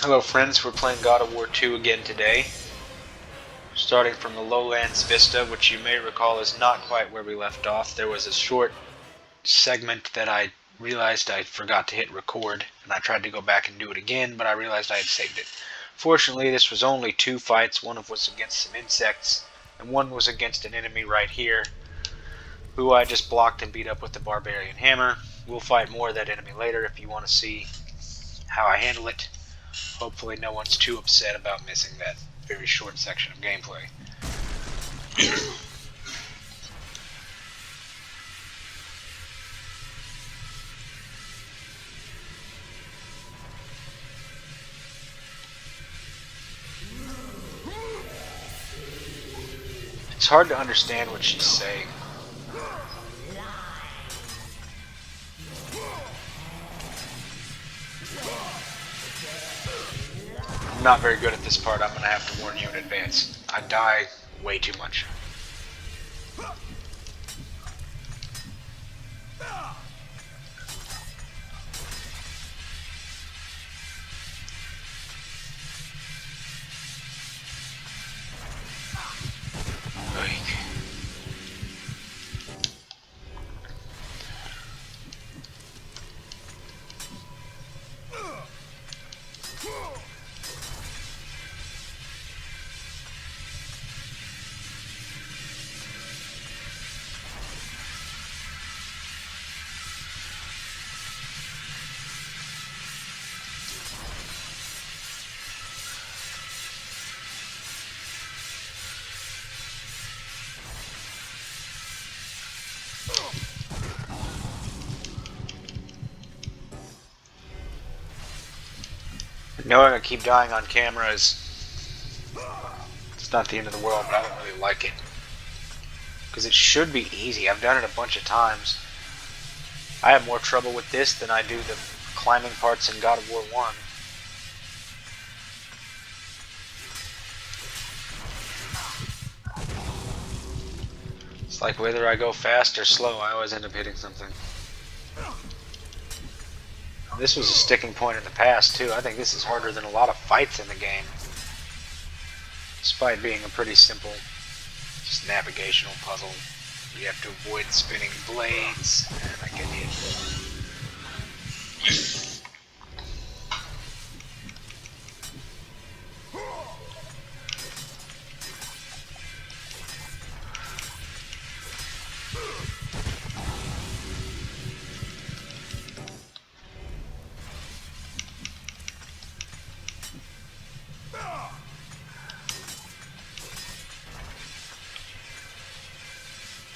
Hello friends, we're playing God of War 2 again today. Starting from the Lowlands Vista, which you may recall is not quite where we left off. There was a short segment that I realized I forgot to hit record, and I tried to go back and do it again, but I realized I had saved it. Fortunately, this was only 2 fights. One was against some insects, and one was against an enemy right here, who I just blocked and beat up with the Barbarian Hammer. We'll fight more of that enemy later if you want to see how I handle it. Hopefully no one's too upset about missing that very short section of gameplay. It's hard to understand what she's saying. I'm not very good at this part, I'm going to have to warn you in advance. I die way too much. Knowing I keep dying on camera is... it's not the end of the world, but I don't really like it. Because it should be easy. I've done it a bunch of times. I have more trouble with this than I do the climbing parts in God of War 1. It's like whether I go fast or slow, I always end up hitting something. This was a sticking point in the past too. I think this is harder than a lot of fights in the game. Despite being a pretty simple, just navigational puzzle. You have to avoid spinning blades, and I get hit.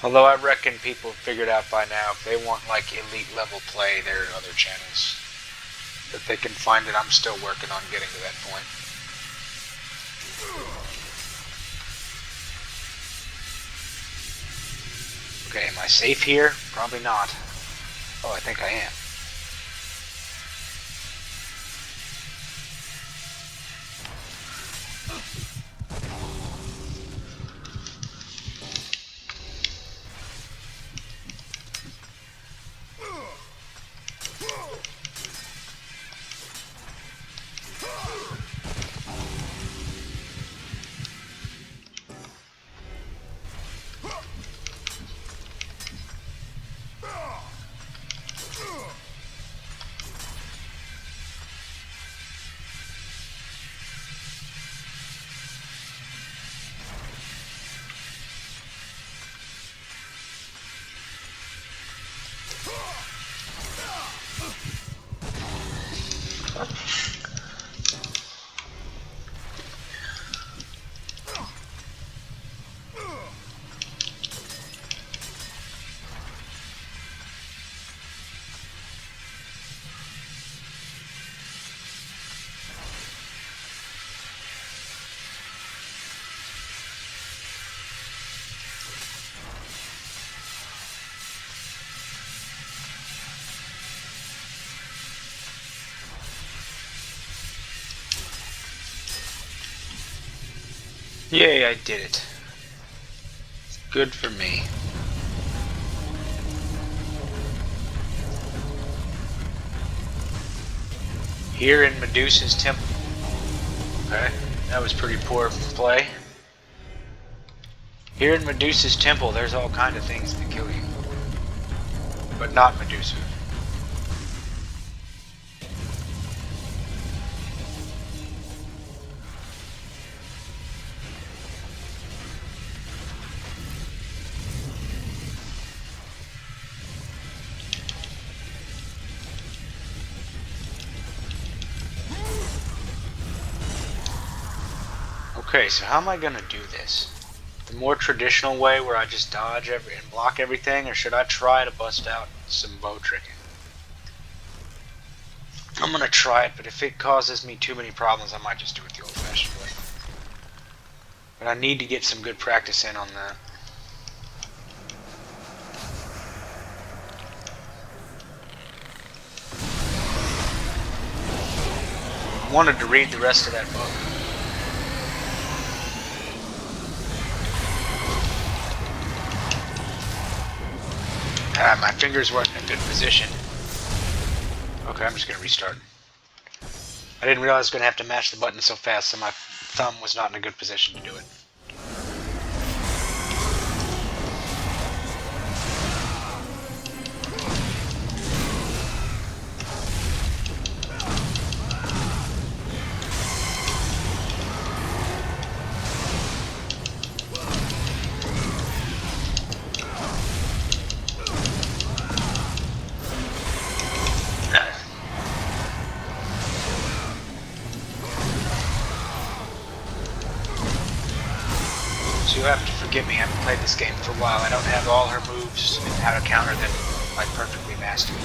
Although I reckon people have figured out by now, if they want like elite level play, there are other channels that they can find it. I'm still working on getting to that point. Okay, am I safe here? Probably not. Oh, I think I am. Yay, I did it. Good for me. Here in Medusa's temple. Okay, that was pretty poor play. Here in Medusa's temple, there's all kind of things that kill you. But not Medusa. Okay, so how am I gonna do this? The more traditional way where I just dodge and block everything, or should I try to bust out some bow tricking? I'm gonna try it, but if it causes me too many problems, I might just do it the old-fashioned way. But I need to get some good practice in on that. I wanted to read the rest of that book. My fingers weren't in a good position. Okay, I'm just gonna restart. I didn't realize I was gonna have to mash the button so fast, so my thumb was not in a good position to do it. You have to forgive me, I haven't played this game for a while. I don't have all her moves and how to counter them like perfectly mastered.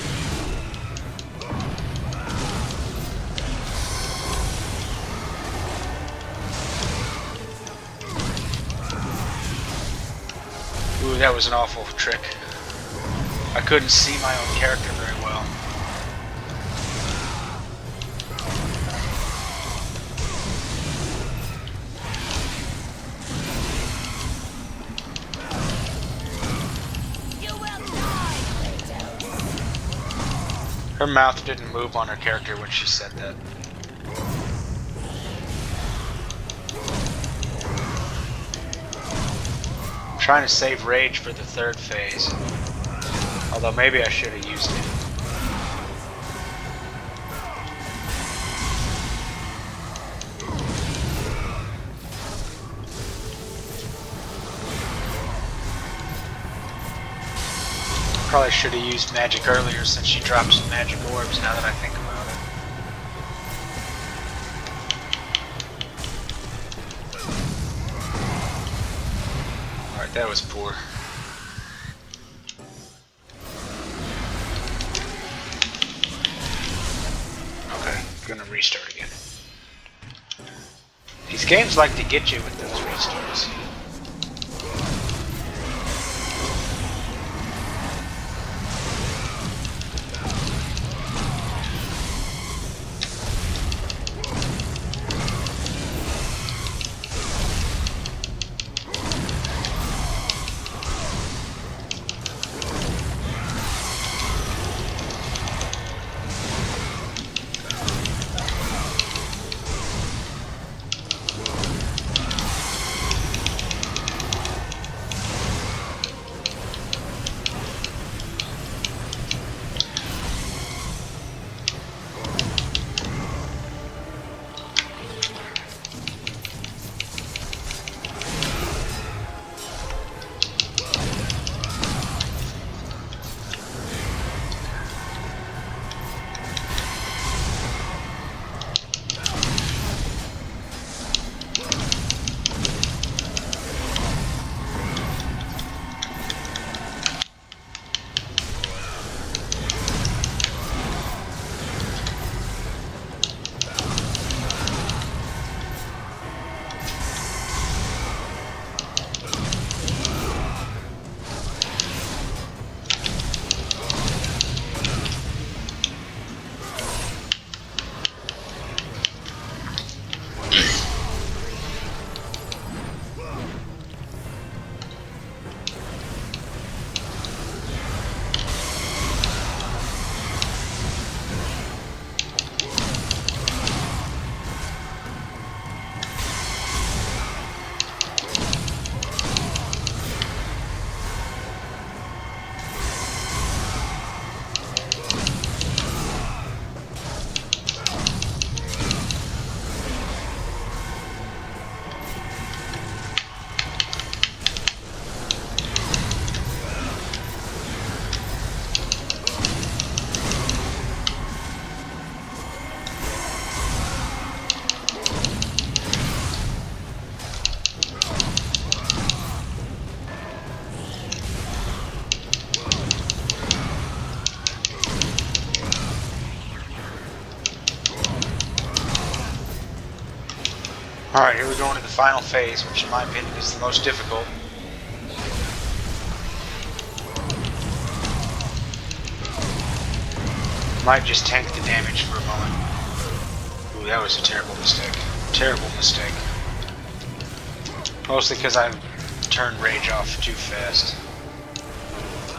Ooh, that was an awful trick. I couldn't see my own character very well. Her mouth didn't move on her character when she said that. I'm trying to save rage for the third phase. Although maybe I should have used it. Probably should have used magic earlier since she dropped some magic orbs now that I think about it. Alright, that was poor. Okay, gonna restart again. These games like to get you with those restarts. Alright, here we go into the final phase, which in my opinion is the most difficult. Might just tank the damage for a moment. Ooh, that was a terrible mistake. Terrible mistake. Mostly because I turned rage off too fast.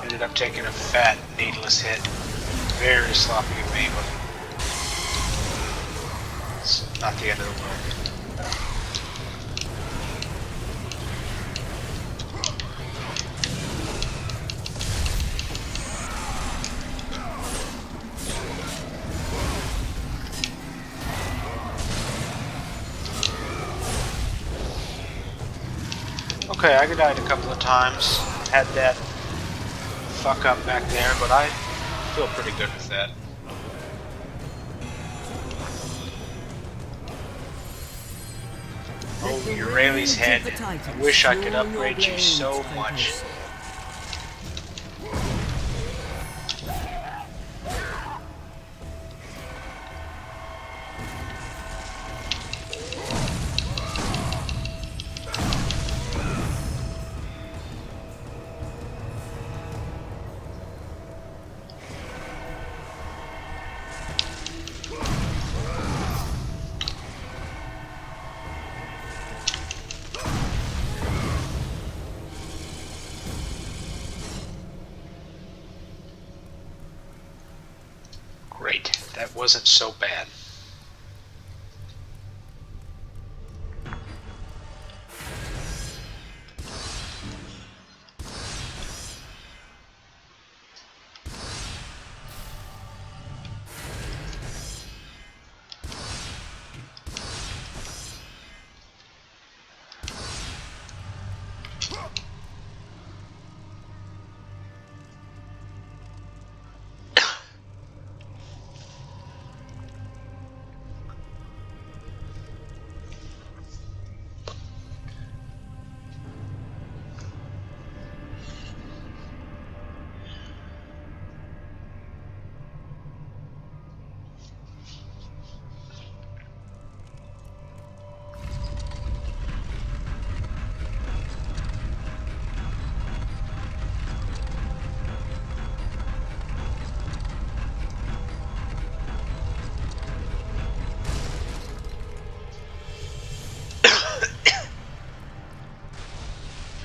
Ended up taking a fat, needless hit. Very sloppy of me, but it's not the end of the world. Okay, I died a couple of times. Had that fuck up back there, but I feel pretty good with that. Oh, Eurali's head. I wish I could upgrade you so much. Great, that wasn't so bad.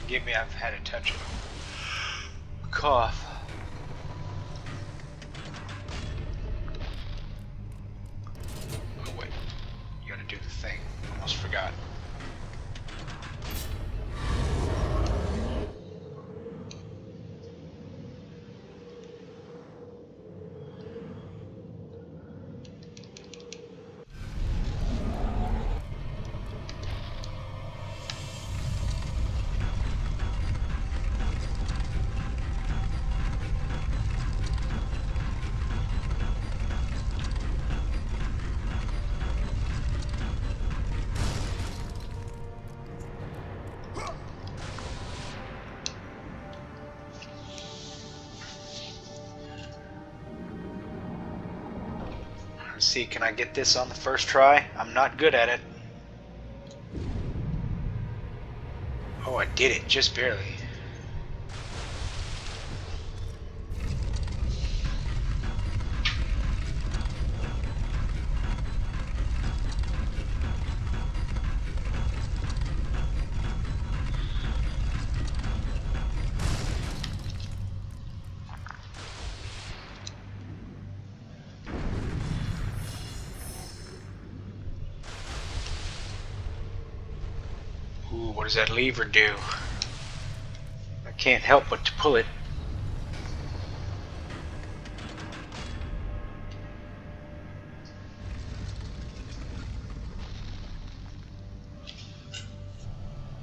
Forgive me, I've had a touch of a cough. Oh wait, you gotta do the thing. Almost forgot. Let's see, can I get this on the first try? I'm not good at it. Oh, I did it, just barely. Ooh, what does that lever do? I can't help but to pull it.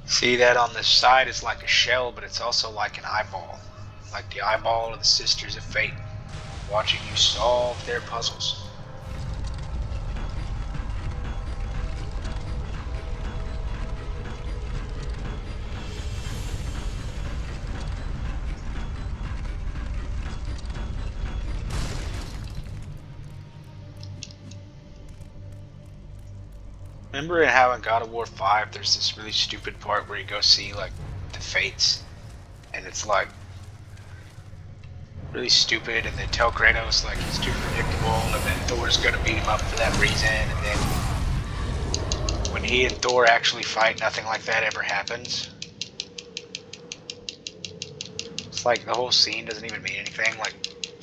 See that on the side is like a shell, but it's also like an eyeball. Like the eyeball of the Sisters of Fate, watching you solve their puzzles. Remember how in God of War 5 there's this really stupid part where you go see like the fates and it's like really stupid and they tell Kratos like he's too predictable and then Thor's gonna beat him up for that reason, and then when he and Thor actually fight nothing like that ever happens. It's like the whole scene doesn't even mean anything, like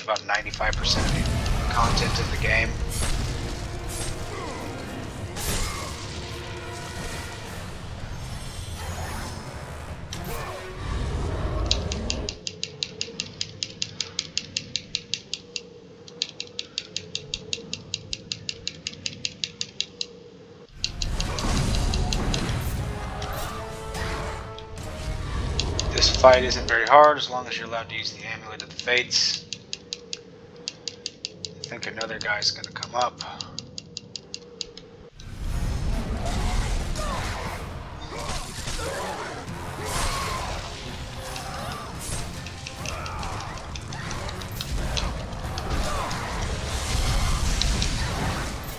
about 95% of the content of the game. This fight isn't very hard as long as you're allowed to use the Amulet of the Fates. I think another guy's gonna come up.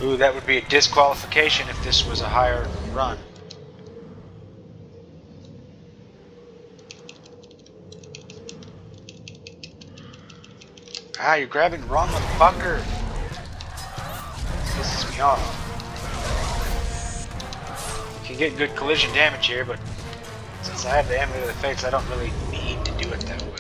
Ooh, that would be a disqualification if this was a higher run. Ah, you're grabbing the wrong motherfucker. This pisses me off. You can get good collision damage here, but since I have the Amulet of the Fates, I don't really need to do it that way.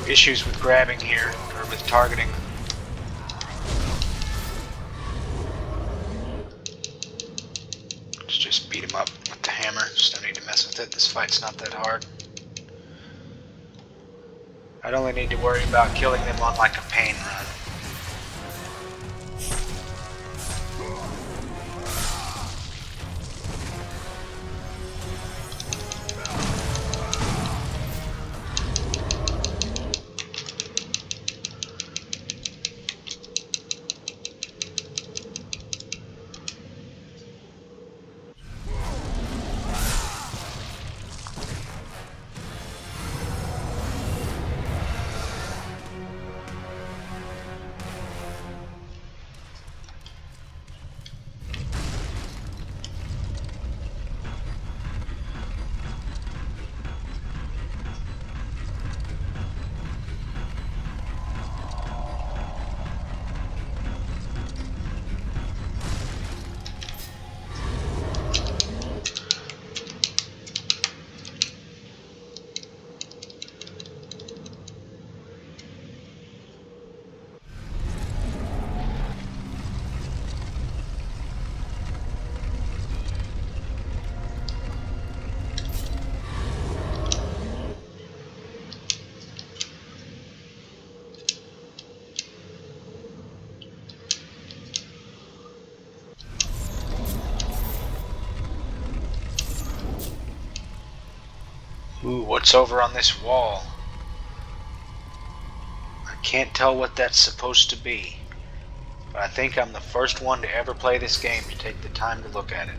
Issues with grabbing here, or with targeting. Let's just beat him up with the hammer. Just don't need to mess with it. This fight's not that hard. I'd only need to worry about killing them on like a pain run. Ooh, what's over on this wall? I can't tell what that's supposed to be, but I think I'm the first one to ever play this game to take the time to look at it.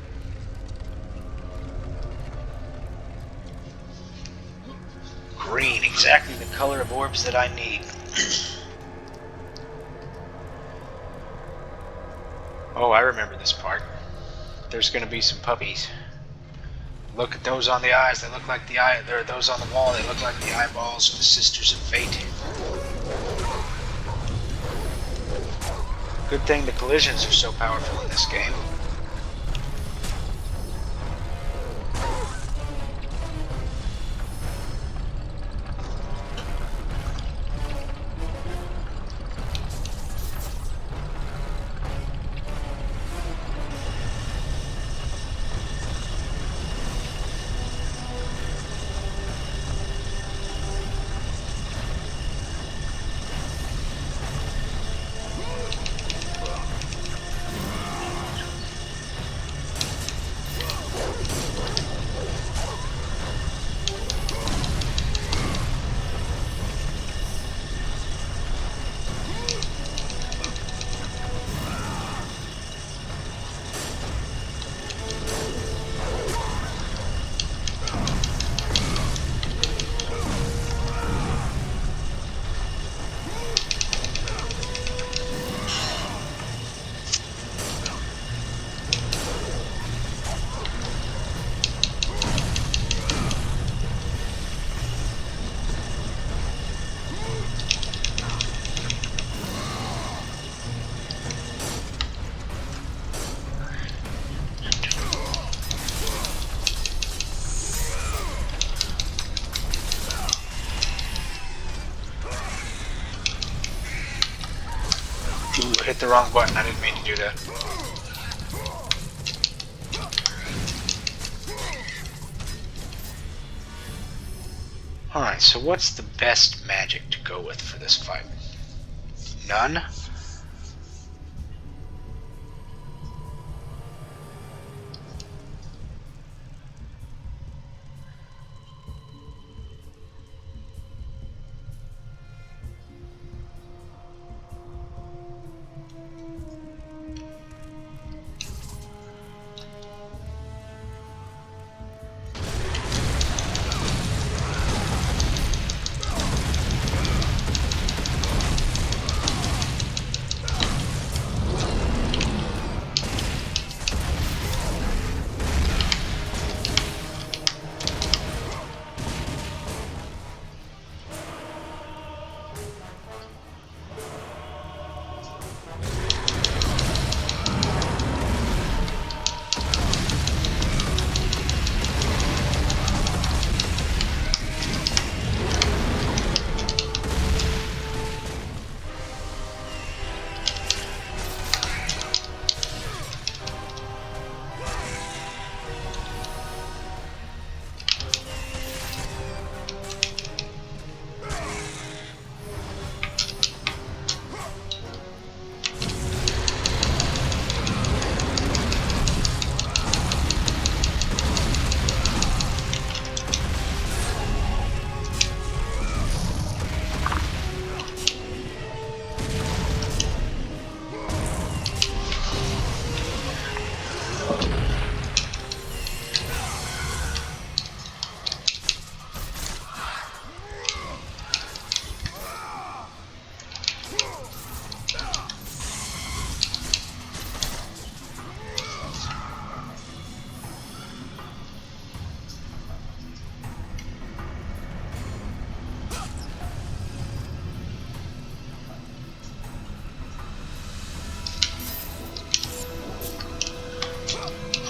Green, exactly the color of orbs that I need. Oh, I remember this part. There's gonna be some puppies. Look at those on the eyes, they look like the eye. There are those on the wall, they look like the eyeballs of the Sisters of Fate. Good thing the collisions are so powerful in this game. hit the wrong button. I didn't mean to do that. Alright, so what's the best magic to go with for this fight? None?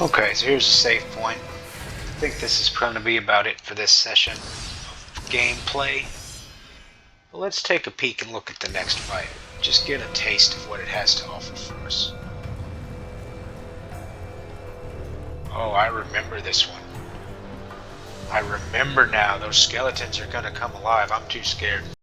Okay, so here's a save point. I think this is going to be about it for this session of gameplay. But let's take a peek and look at the next fight. Just get a taste of what it has to offer for us. Oh, I remember this one. I remember now. Those skeletons are going to come alive. I'm too scared.